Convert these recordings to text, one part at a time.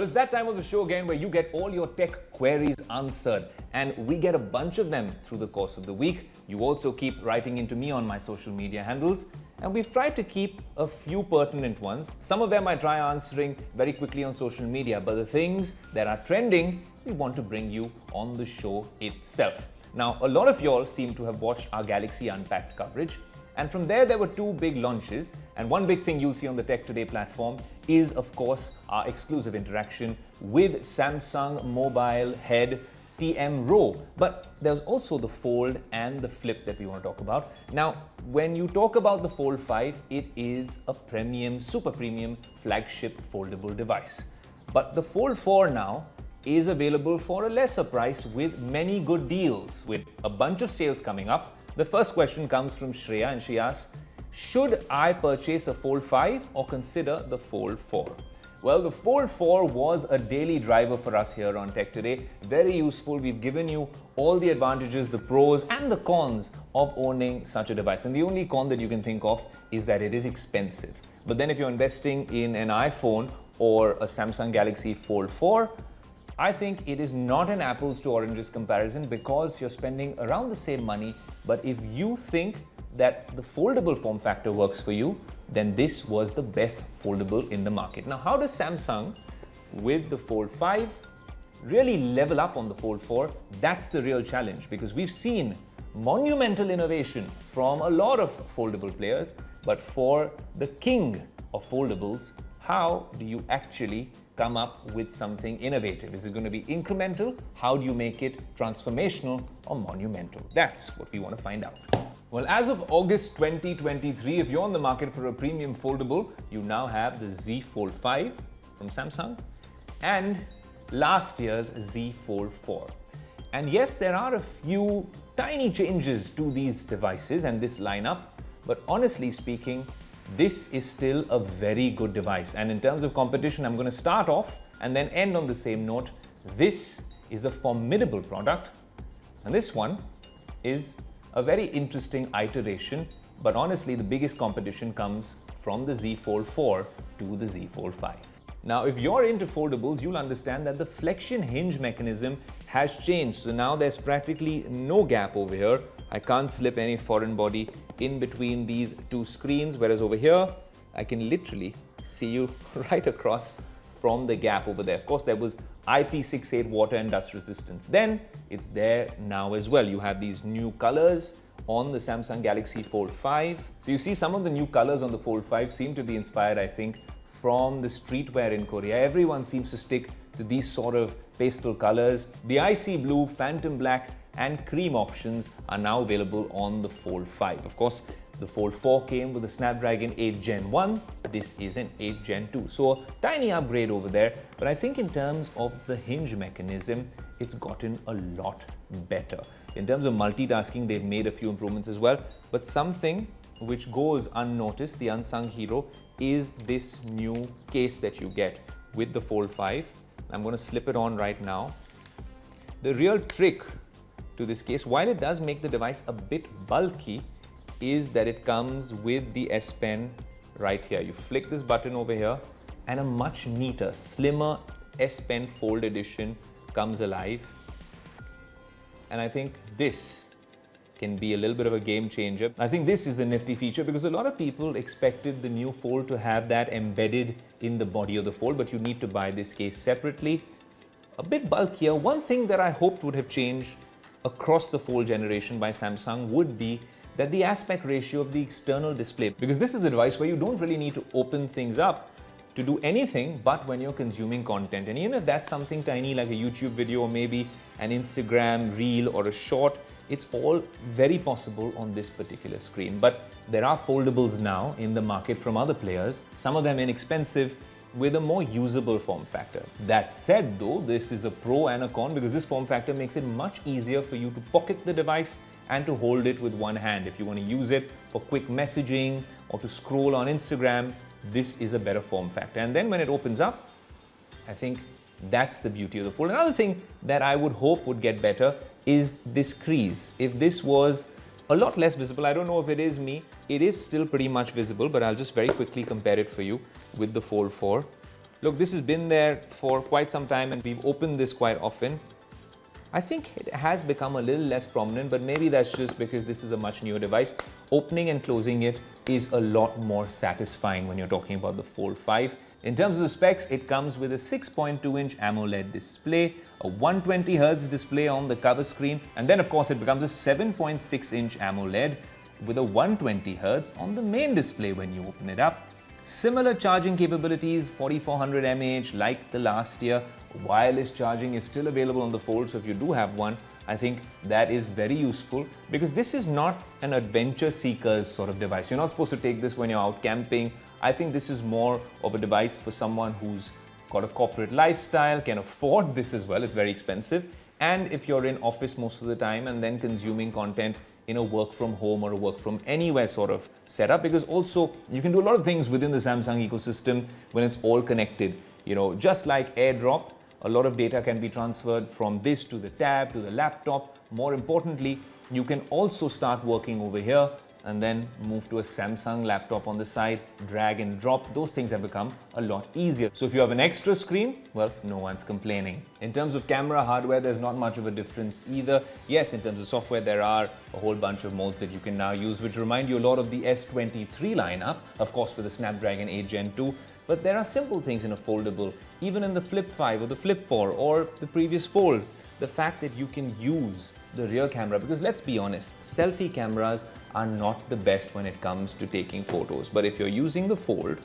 Well, it's that time of the show again where you get all your tech queries answered, and we get a bunch of them through the course of the week. You also keep writing into me on my social media handles, and we've tried to keep a few pertinent ones. Some of them I try answering very quickly on social media, but the things that are trending, we want to bring you on the show itself. Now, a lot of y'all seem to have watched our Galaxy Unpacked coverage. And from there were two big launches. And one big thing you'll see on the Tech Today platform is, of course, our exclusive interaction with Samsung mobile head TM Row. But there's also the Fold and the Flip that we want to talk about. Now, when you talk about the Fold 5, it is a premium, super premium flagship foldable device. But the Fold 4 now is available for a lesser price with many good deals, with a bunch of sales coming up. The first question comes from Shreya, and she asks, should I purchase a Fold 5 or consider the Fold 4? Well, the Fold 4 was a daily driver for us here on Tech Today. Very useful. We've given you all the advantages, the pros and the cons of owning such a device. And the only con that you can think of is that it is expensive. But then if you're investing in an iPhone or a Samsung Galaxy Fold 4, I think it is not an apples to oranges comparison because you're spending around the same money. But if you think that the foldable form factor works for you, then this was the best foldable in the market. Now, how does Samsung with the Fold 5 really level up on the Fold 4? That's the real challenge, because we've seen monumental innovation from a lot of foldable players. But for the king of foldables, how do you actually come up with something innovative? Is it going to be incremental? How do you make it transformational or monumental? That's what we want to find out. Well, as of August 2023, if you're on the market for a premium foldable, you now have the Z Fold 5 from Samsung and last year's Z Fold 4. And yes, there are a few tiny changes to these devices and this lineup, but honestly speaking, this is still a very good device. And in terms of competition, I'm going to start off and then end on the same note. This is a formidable product, and this one is a very interesting iteration. But honestly, the biggest competition comes from the Z Fold 4 to the Z Fold 5. Now, if you're into foldables, you'll understand that the flexion hinge mechanism has changed. So now there's practically no gap over here. I can't slip any foreign body in between these two screens, whereas over here, I can literally see you right across from the gap over there. Of course, there was IP68 water and dust resistance. Then it's there now as well. You have these new colors on the Samsung Galaxy Fold 5. So you see some of the new colors on the Fold 5 seem to be inspired, I think, from the streetwear in Korea. Everyone seems to stick to these sort of pastel colors. The icy blue, phantom black, and cream options are now available on the Fold 5. Of course, the Fold 4 came with the Snapdragon 8 Gen 1. This is an 8 Gen 2. So a tiny upgrade over there. But I think in terms of the hinge mechanism, it's gotten a lot better. In terms of multitasking, they've made a few improvements as well. But something which goes unnoticed, the unsung hero, is this new case that you get with the Fold 5. I'm going to slip it on right now. The real trick to this case, while it does make the device a bit bulky, is that it comes with the S Pen right here. You flick this button over here and a much neater, slimmer S Pen Fold edition comes alive. And I think this can be a little bit of a game changer. I think this is a nifty feature because a lot of people expected the new Fold to have that embedded in the body of the Fold, but you need to buy this case separately. A bit bulkier. One thing that I hoped would have changed across the Fold generation by Samsung would be that the aspect ratio of the external display, because this is a device where you don't really need to open things up to do anything but when you're consuming content. And even if that's something tiny like a YouTube video or maybe an Instagram reel or a short, it's all very possible on this particular screen. But there are foldables now in the market from other players, some of them inexpensive, with a more usable form factor. That said though, this is a pro and a con because this form factor makes it much easier for you to pocket the device and to hold it with one hand. If you want to use it for quick messaging or to scroll on Instagram, this is a better form factor. And then when it opens up, I think that's the beauty of the Fold. Another thing that I would hope would get better is this crease. If this was a lot less visible, I don't know if it is me, it is still pretty much visible, but I'll just very quickly compare it for you with the Fold 4. Look, this has been there for quite some time and we've opened this quite often. I think it has become a little less prominent, but maybe that's just because this is a much newer device. Opening and closing it is a lot more satisfying when you're talking about the Fold 5. In terms of the specs, it comes with a 6.2-inch AMOLED display, a 120Hz display on the cover screen, and then of course it becomes a 7.6-inch AMOLED with a 120Hz on the main display when you open it up. Similar charging capabilities, 4400 mAh like the last year. Wireless charging is still available on the Fold, so if you do have one, I think that is very useful because this is not an adventure seekers sort of device. You're not supposed to take this when you're out camping. I think this is more of a device for someone who's got a corporate lifestyle, can afford this as well, it's very expensive. And if you're in office most of the time and then consuming content in a work from home or a work from anywhere sort of setup, because also you can do a lot of things within the Samsung ecosystem when it's all connected. You know, just like AirDrop, a lot of data can be transferred from this to the tab, to the laptop. More importantly, you can also start working over here and then move to a Samsung laptop on the side, drag and drop. Those things have become a lot easier. So if you have an extra screen, well, no one's complaining. In terms of camera hardware, there's not much of a difference either. Yes, in terms of software, there are a whole bunch of modes that you can now use, which remind you a lot of the S23 lineup, of course with the Snapdragon 8 Gen 2. But there are simple things in a foldable, even in the Flip 5 or the Flip 4 or the previous Fold. The fact that you can use the rear camera, because let's be honest, selfie cameras are not the best when it comes to taking photos. But if you're using the Fold,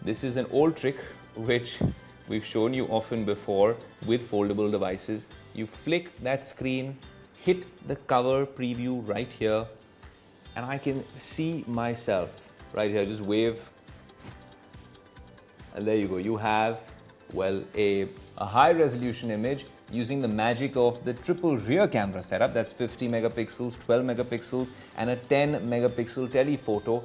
this is an old trick which we've shown you often before with foldable devices. You flick that screen, hit the cover preview right here, and I can see myself right here, just wave. And there you go, you have, well, a high resolution image using the magic of the triple rear camera setup. That's 50 megapixels, 12 megapixels, and a 10 megapixel telephoto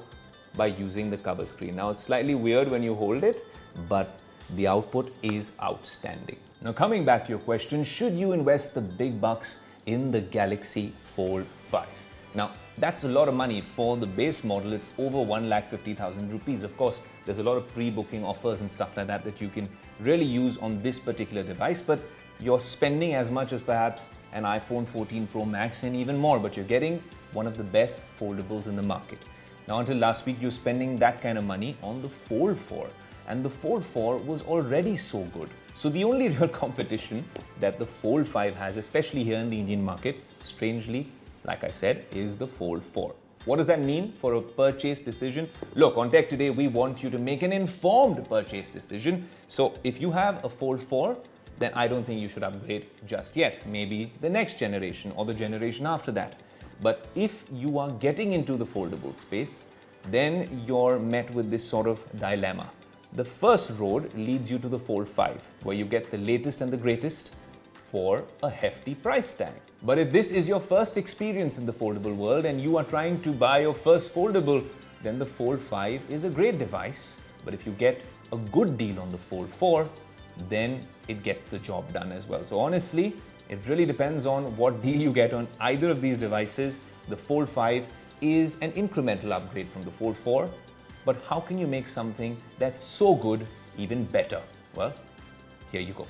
by using the cover screen. Now, it's slightly weird when you hold it, but the output is outstanding. Now, coming back to your question, should you invest the big bucks in the Galaxy Fold 5? Now, that's a lot of money. For the base model, it's over 1,50,000 rupees. Of course, there's a lot of pre-booking offers and stuff like that that you can really use on this particular device, but you're spending as much as perhaps an iPhone 14 Pro Max and even more, but you're getting one of the best foldables in the market. Now, until last week, you're spending that kind of money on the Fold 4, and the Fold 4 was already so good. So the only real competition that the Fold 5 has, especially here in the Indian market, strangely, like I said, is the Fold 4. What does that mean for a purchase decision? Look, on Tech Today, we want you to make an informed purchase decision. So if you have a Fold 4, then I don't think you should upgrade just yet. Maybe the next generation or the generation after that. But if you are getting into the foldable space, then you're met with this sort of dilemma. The first road leads you to the Fold 5, where you get the latest and the greatest for a hefty price tag. But if this is your first experience in the foldable world and you are trying to buy your first foldable, then the Fold 5 is a great device. But if you get a good deal on the Fold 4, then it gets the job done as well. So honestly, it really depends on what deal you get on either of these devices. The Fold 5 is an incremental upgrade from the Fold 4, but how can you make something that's so good even better? Well, here you go.